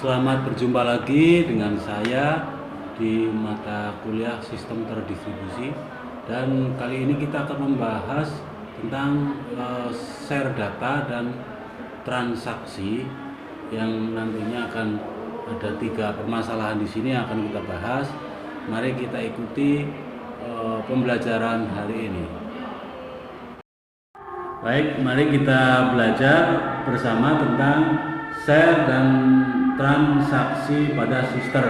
Selamat berjumpa lagi dengan saya di mata kuliah Sistem Terdistribusi, dan kali ini kita akan membahas tentang share data dan transaksi yang nantinya akan ada 3 permasalahan di sini yang akan kita bahas. Mari kita ikuti pembelajaran hari ini. Baik, mari kita belajar bersama tentang share dan transaksi pada sister.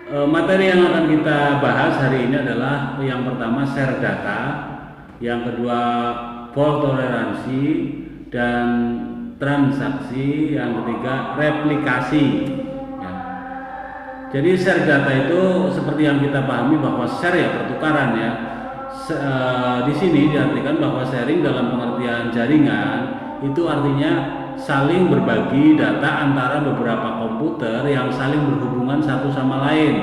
Materi yang akan kita bahas hari ini adalah yang pertama share data, yang kedua fault toleransi, dan transaksi, yang ketiga replikasi. Jadi share data itu seperti yang kita pahami bahwa share ya pertukaran ya. Di sini diartikan bahwa sharing dalam pengertian jaringan itu artinya saling berbagi data antara beberapa komputer yang saling berhubungan satu sama lain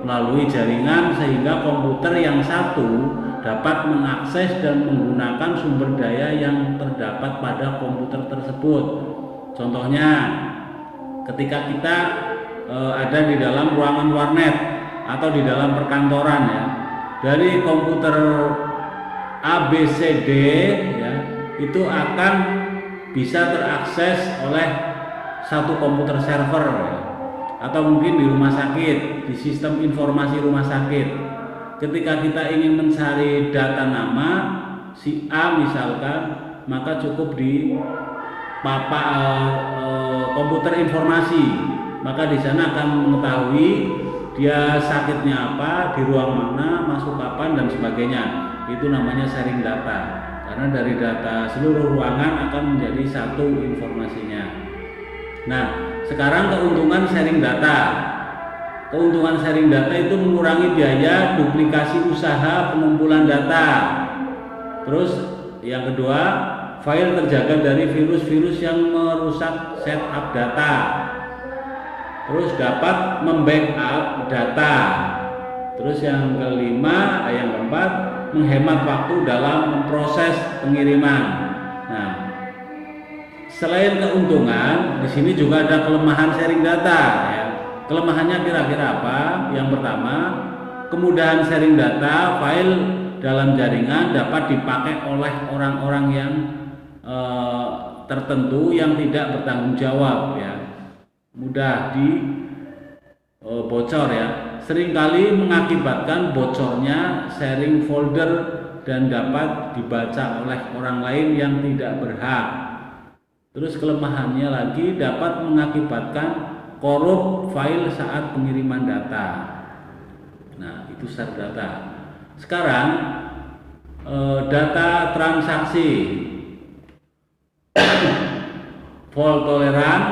melalui jaringan, sehingga komputer yang satu dapat mengakses dan menggunakan sumber daya yang terdapat pada komputer tersebut. Contohnya ketika kita ada di dalam ruangan warnet atau di dalam perkantoran ya, dari komputer ABCD ya, itu akan bisa terakses oleh satu komputer server ya, atau mungkin di rumah sakit, di sistem informasi rumah sakit. Ketika kita ingin mencari data nama si A misalkan, maka cukup di komputer informasi. Maka di sana akan mengetahui dia sakitnya apa, di ruang mana, masuk kapan, dan sebagainya. Itu namanya sharing data, karena dari data seluruh ruangan akan menjadi satu informasinya. Nah, sekarang keuntungan sharing data. Keuntungan sharing data itu mengurangi biaya duplikasi usaha pengumpulan data. Terus yang kedua, file terjaga dari virus-virus yang merusak setup data. Terus dapat membackup data. Terus yang kelima, yang keempat, menghemat waktu dalam memproses pengiriman. Nah, selain keuntungan, di sini juga ada kelemahan sharing data. Ya. Kelemahannya kira-kira apa? Yang pertama, kemudahan sharing data, file dalam jaringan dapat dipakai oleh orang-orang yang tertentu yang tidak bertanggung jawab ya. Mudah bocor ya, seringkali mengakibatkan bocornya sharing folder dan dapat dibaca oleh orang lain yang tidak berhak. Terus kelemahannya lagi dapat mengakibatkan korup file saat pengiriman data. Nah, itu share data. Sekarang data transaksi fault toleran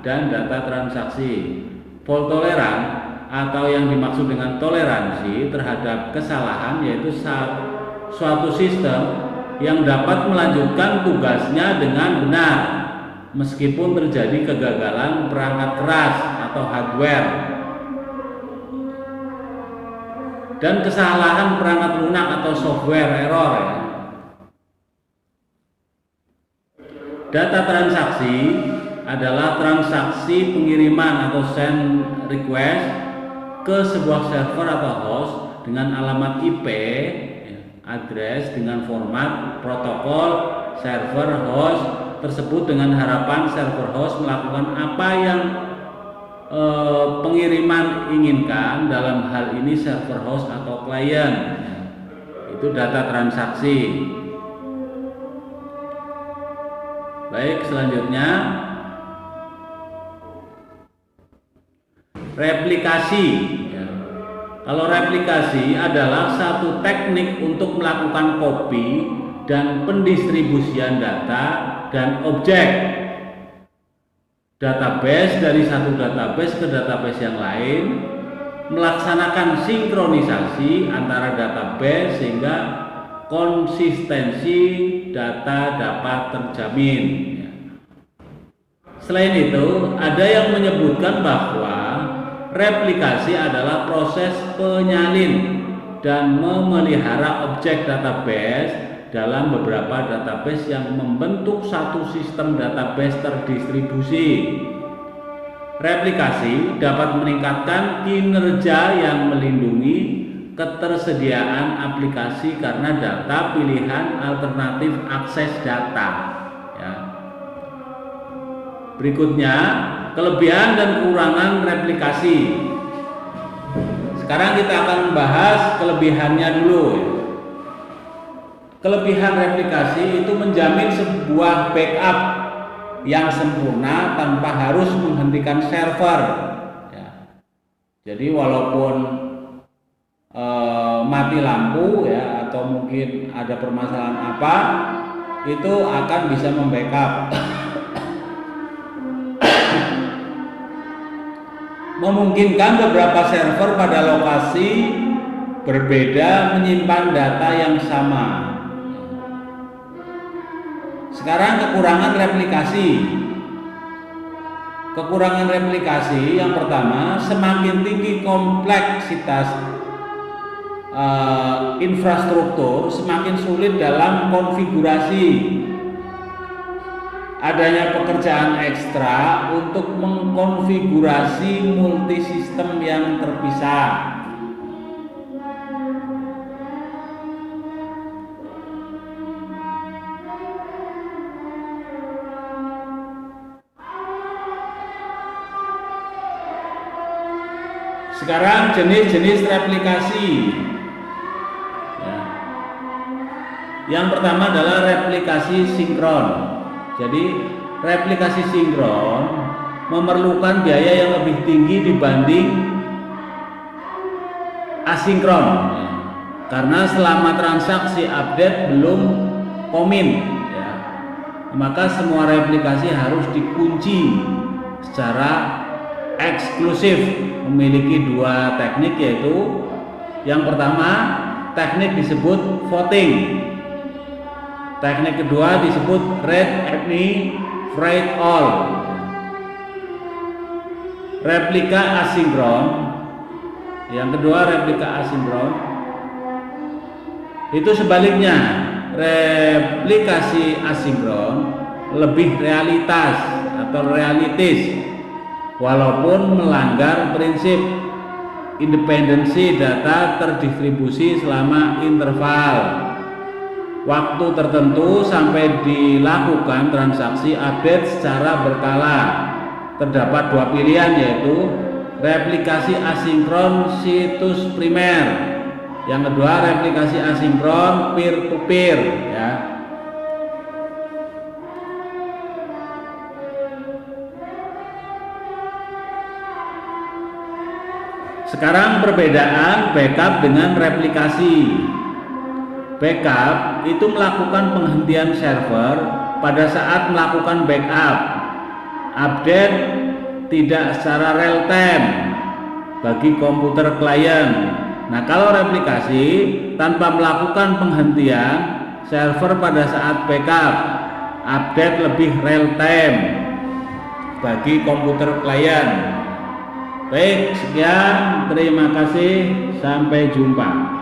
dan data transaksi. Fault toleran atau yang dimaksud dengan toleransi terhadap kesalahan, yaitu suatu sistem yang dapat melanjutkan tugasnya dengan benar meskipun terjadi kegagalan perangkat keras atau hardware, dan kesalahan perangkat lunak atau software error ya. Data transaksi adalah transaksi pengiriman atau send request ke sebuah server atau host dengan alamat IP, address dengan format protokol server host tersebut, dengan harapan server host melakukan apa yang pengiriman inginkan, dalam hal ini server host atau klien. Itu data transaksi. Baik, selanjutnya replikasi ya. Kalau replikasi adalah satu teknik untuk melakukan copy dan pendistribusian data dan objek database dari satu database ke database yang lain, melaksanakan sinkronisasi antara database sehingga konsistensi data dapat terjamin ya. Selain itu, ada yang menyebutkan bahwa replikasi adalah proses penyalin dan memelihara objek database dalam beberapa database yang membentuk satu sistem database terdistribusi. Replikasi dapat meningkatkan kinerja yang melindungi ketersediaan aplikasi karena data pilihan alternatif akses data. Ya. Berikutnya, kelebihan dan kekurangan replikasi. Sekarang kita akan membahas kelebihannya dulu. Kelebihan replikasi itu menjamin sebuah backup yang sempurna tanpa harus menghentikan server. Ya. Jadi walaupun mati lampu ya atau mungkin ada permasalahan apa, itu akan bisa membackup. Memungkinkan beberapa server pada lokasi berbeda menyimpan data yang sama. Sekarang kekurangan replikasi. Kekurangan replikasi yang pertama, semakin tinggi kompleksitas infrastruktur, semakin sulit dalam konfigurasi. Adanya pekerjaan ekstra untuk mengkonfigurasi multisistem yang terpisah. Sekarang jenis-jenis replikasi. Yang pertama adalah replikasi sinkron. Jadi replikasi sinkron memerlukan biaya yang lebih tinggi dibanding asinkron, karena selama transaksi update belum komin, ya, maka semua replikasi harus dikunci secara eksklusif. Memiliki dua teknik, yaitu yang pertama teknik disebut voting. Teknik kedua disebut read any write all. Replika asinkron. Yang kedua replika asinkron. Itu sebaliknya, replikasi asinkron lebih realitas atau realistis, walaupun melanggar prinsip independensi data terdistribusi selama interval waktu tertentu sampai dilakukan transaksi update secara berkala. Terdapat dua pilihan, yaitu replikasi asinkron situs primer, yang kedua replikasi asinkron peer to peer, ya. Sekarang perbedaan backup dengan replikasi. Backup itu melakukan penghentian server pada saat melakukan backup. Update tidak secara real time bagi komputer klien. Nah, kalau replikasi tanpa melakukan penghentian server pada saat backup, update lebih real time bagi komputer klien. Baik, sekian, terima kasih, sampai jumpa.